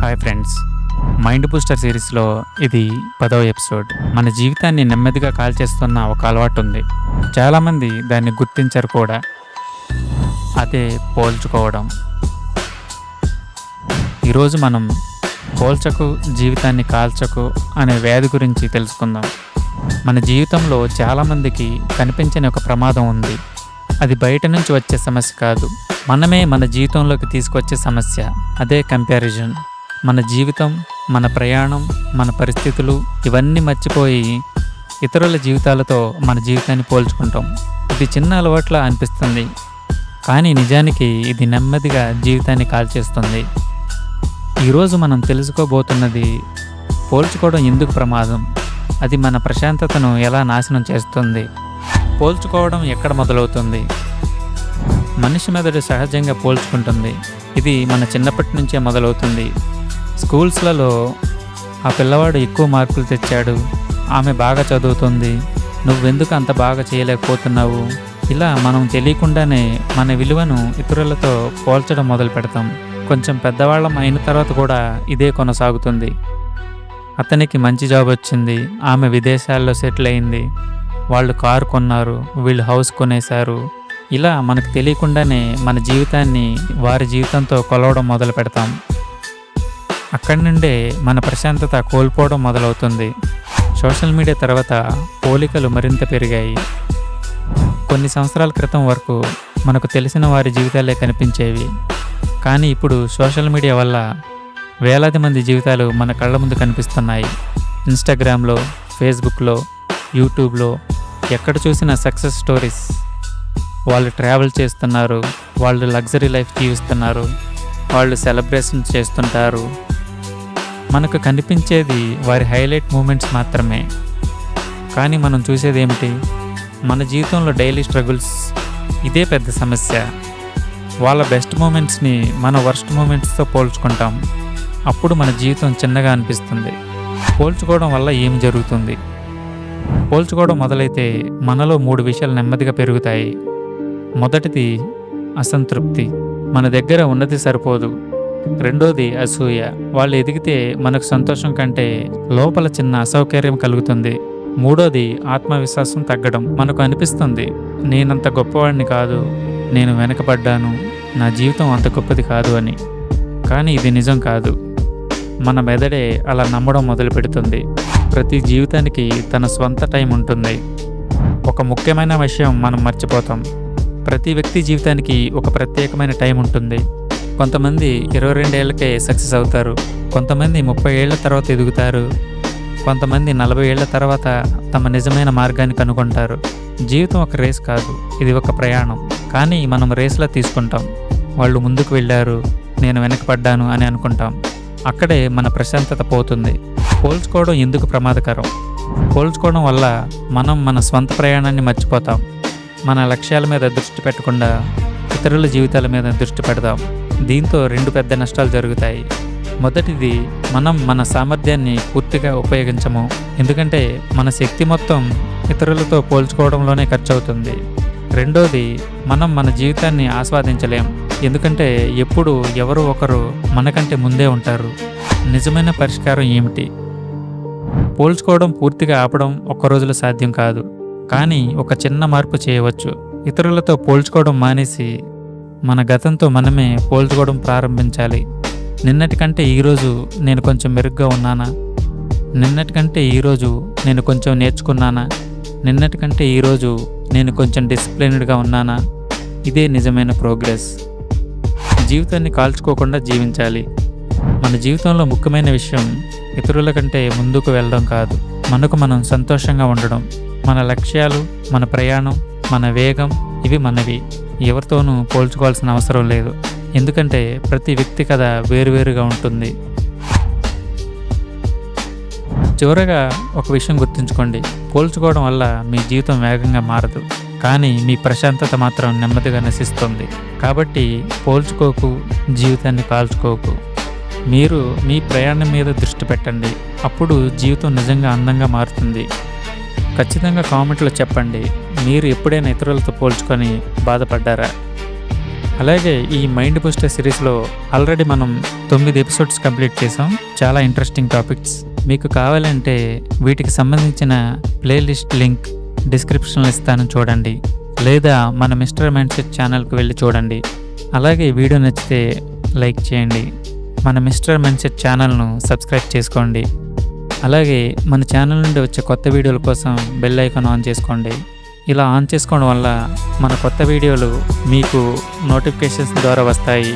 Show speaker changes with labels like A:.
A: Hi friends, mind booster సిరీస్లో ఇది 10వ ఎపిసోడ్. మన జీవితాన్ని నెమ్మదిగా కాల్చేస్తున్న ఒక అలవాటు ఉంది. చాలామంది దాన్ని గుర్తించరు కూడా. అదే పోల్చుకోవడం. ఈరోజు మనం పోల్చకు జీవితాన్ని కాల్చకు అనే వ్యాధి గురించి తెలుసుకుందాం. మన జీవితంలో చాలామందికి కనిపించని ఒక ప్రమాదం ఉంది. అది బయట నుంచి వచ్చే సమస్య కాదు, మనమే మన జీవితంలోకి తీసుకొచ్చే సమస్య. అదే కంపారిజన్. మన జీవితం, మన ప్రయాణం, మన పరిస్థితులు ఇవన్నీ మర్చిపోయి ఇతరుల జీవితాలతో మన జీవితాన్ని పోల్చుకుంటాం. ఇది చిన్న అలవాట్లా అనిపిస్తుంది, కానీ నిజానికి ఇది నెమ్మదిగా జీవితాన్ని కాల్చేస్తుంది. ఈరోజు మనం తెలుసుకోబోతున్నది పోల్చుకోవడం ఎందుకు ప్రమాదం, అది మన ప్రశాంతతను ఎలా నాశనం చేస్తుంది, పోల్చుకోవడం ఎక్కడ మొదలవుతుంది. మనిషి మెదడు సహజంగా పోల్చుకుంటుంది. ఇది మన చిన్నప్పటి నుంచే మొదలవుతుంది. స్కూల్స్లలో ఆ పిల్లవాడు ఎక్కువ మార్కులు తెచ్చాడు, ఆమె బాగా చదువుతుంది, నువ్వెందుకు అంత బాగా చేయలేకపోతున్నావు, ఇలా మనం తెలియకుండానే మన విలువను ఇతరులతో పోల్చడం మొదలు పెడతాం. కొంచెం పెద్దవాళ్ళం అయిన తర్వాత కూడా ఇదే కొనసాగుతుంది. అతనికి మంచి జాబ్ వచ్చింది, ఆమె విదేశాల్లో సెటిల్ అయింది, వాళ్ళు కారు కొన్నారు, వీళ్ళు హౌస్ కొనేశారు. ఇలా మనకు తెలియకుండానే మన జీవితాన్ని వారి జీవితంతో కొలవడం మొదలు పెడతాం. అక్కడి నుండే మన ప్రశాంతత కోల్పోవడం మొదలవుతుంది. సోషల్ మీడియా తర్వాత పోలికలు మరింత పెరిగాయి. కొన్ని సంవత్సరాల క్రితం వరకు మనకు తెలిసిన వారి జీవితాలే కనిపించేవి, కానీ ఇప్పుడు సోషల్ మీడియా వల్ల వేలాది మంది జీవితాలు మన కళ్ళ ముందు కనిపిస్తున్నాయి. ఇన్స్టాగ్రామ్లో, ఫేస్బుక్లో, యూట్యూబ్లో ఎక్కడ చూసినా సక్సెస్ స్టోరీస్. వాళ్ళు ట్రావెల్ చేస్తున్నారు, వాళ్ళు లగ్జరీ లైఫ్ జీవిస్తున్నారు, వాళ్ళు సెలబ్రేషన్ చేస్తుంటారు. మనకు కనిపించేది వారి హైలైట్ మూమెంట్స్ మాత్రమే, కానీ మనం చూసేది ఏమిటి? మన జీవితంలో డైలీ స్ట్రగుల్స్. ఇదే పెద్ద సమస్య. వాళ్ళ బెస్ట్ మూమెంట్స్ని మన వర్స్ట్ మూమెంట్స్తో పోల్చుకుంటాం. అప్పుడు మన జీవితం చిన్నగా అనిపిస్తుంది. పోల్చుకోవడం వల్ల ఏం జరుగుతుంది? పోల్చుకోవడం మొదలైతే మనలో 3 విషయాలు నెమ్మదిగా పెరుగుతాయి. మొదటిది అసంతృప్తి. మన దగ్గర ఉన్నది సరిపోదు. రెండోది అసూయ. వాళ్ళు ఎదిగితే మనకు సంతోషం కంటే లోపల చిన్న అసౌకర్యం కలుగుతుంది. మూడోది ఆత్మవిశ్వాసం తగ్గడం. మనకు అనిపిస్తుంది, నేనంత గొప్పవాడిని కాదు, నేను వెనకబడ్డాను, నా జీవితం అంత గొప్పది కాదు అని. కానీ ఇది నిజం కాదు. మన మెదడే అలా నమ్మడం మొదలు పెడుతుంది. ప్రతి జీవితానికి తన స్వంత టైం ఉంటుంది. ఒక ముఖ్యమైన విషయం మనం మర్చిపోతాం. ప్రతి వ్యక్తి జీవితానికి ఒక ప్రత్యేకమైన టైం ఉంటుంది. కొంతమంది 22 ఏళ్లకే సక్సెస్ అవుతారు, కొంతమంది 30 ఏళ్ల తర్వాత ఎదుగుతారు, కొంతమంది 40 ఏళ్ల తర్వాత తమ నిజమైన మార్గాన్ని కనుగొంటారు. జీవితం ఒక రేస్ కాదు, ఇది ఒక ప్రయాణం. కానీ మనం రేస్లా తీసుకుంటాం. వాళ్ళు ముందుకు వెళ్ళారు, నేను వెనకపడ్డాను అని అనుకుంటాం. అక్కడే మన ప్రశాంతత పోతుంది. పోల్చుకోవడం ఎందుకు ప్రమాదకరం? పోల్చుకోవడం వల్ల మనం మన స్వంత ప్రయాణాన్ని మర్చిపోతాం. మన లక్ష్యాల మీద దృష్టి పెట్టకుండా ఇతరుల జీవితాల మీద దృష్టి పెడదాం. దీంతో 2 పెద్ద నష్టాలు జరుగుతాయి. మొదటిది, మనం మన సామర్థ్యాన్ని పూర్తిగా ఉపయోగించము. ఎందుకంటే మన శక్తి మొత్తం ఇతరులతో పోల్చుకోవడంలోనే ఖర్చు అవుతుంది. రెండోది, మనం మన జీవితాన్ని ఆస్వాదించలేం. ఎందుకంటే ఎప్పుడు ఎవరో ఒకరు మనకంటే ముందే ఉంటారు. నిజమైన పరిష్కారం ఏమిటి? పోల్చుకోవడం పూర్తిగా ఆపడం ఒక్క రోజులో సాధ్యం కాదు, కానీ ఒక చిన్న మార్పు చేయవచ్చు. ఇతరులతో పోల్చుకోవడం మానేసి మన గతంతో మనమే పోల్చుకోవడం ప్రారంభించాలి. నిన్నటికంటే ఈరోజు నేను కొంచెం మెరుగ్గా ఉన్నానా? నిన్నటికంటే ఈరోజు నేను కొంచెం నేర్చుకున్నానా? నిన్నటికంటే ఈరోజు నేను కొంచెం డిసిప్లిన్డ్గా ఉన్నానా? ఇదే నిజమైన ప్రోగ్రెస్. జీవితాన్ని కాల్చుకోకుండా జీవించాలి. మన జీవితంలో ముఖ్యమైన విషయం ఇతరుల కంటే ముందుకు వెళ్ళడం కాదు, మనకు మనం సంతోషంగా ఉండడం. మన లక్ష్యాలు, మన ప్రయాణం, మన వేగం ఇవి మనవి. ఎవరితోనూ పోల్చుకోవాల్సిన అవసరం లేదు, ఎందుకంటే ప్రతి వ్యక్తి కథ వేరువేరుగా ఉంటుంది. చివరగా ఒక విషయం గుర్తుంచుకోండి, పోల్చుకోవడం వల్ల మీ జీవితం వేగంగా మారదు, కానీ మీ ప్రశాంతత మాత్రం నెమ్మదిగా నశిస్తుంది. కాబట్టి పోల్చుకోకు, జీవితాన్ని కాల్చుకోకు. మీరు మీ ప్రయాణం మీద దృష్టి పెట్టండి, అప్పుడు జీవితం నిజంగా అందంగా మారుతుంది. ఖచ్చితంగా కామెంట్లో చెప్పండి, మీరు ఎప్పుడైనా ఇతరులతో పోల్చుకొని బాధపడ్డారా? అలాగే ఈ మైండ్ బూస్టర్ సిరీస్లో ఆల్రెడీ మనం 9 ఎపిసోడ్స్ కంప్లీట్ చేసాం. చాలా ఇంట్రెస్టింగ్ టాపిక్స్. మీకు కావాలంటే వీటికి సంబంధించిన ప్లేలిస్ట్ లింక్ డిస్క్రిప్షన్లో ఇస్తాను, చూడండి. లేదా మన మిస్టర్ మైండ్ సెట్ ఛానల్కి వెళ్ళి చూడండి. అలాగే వీడియో నచ్చితే లైక్ చేయండి. మన మిస్టర్ మైండ్ సెట్ ఛానల్ను సబ్స్క్రైబ్ చేసుకోండి. అలాగే మన ఛానల్ నుండి వచ్చే కొత్త వీడియోల కోసం బెల్ ఐకాన్ ఆన్ చేసుకోండి. ఇలా ఆన్ చేసుకోవడం వల్ల మన కొత్త వీడియోలు మీకు నోటిఫికేషన్స్ ద్వారా వస్తాయి.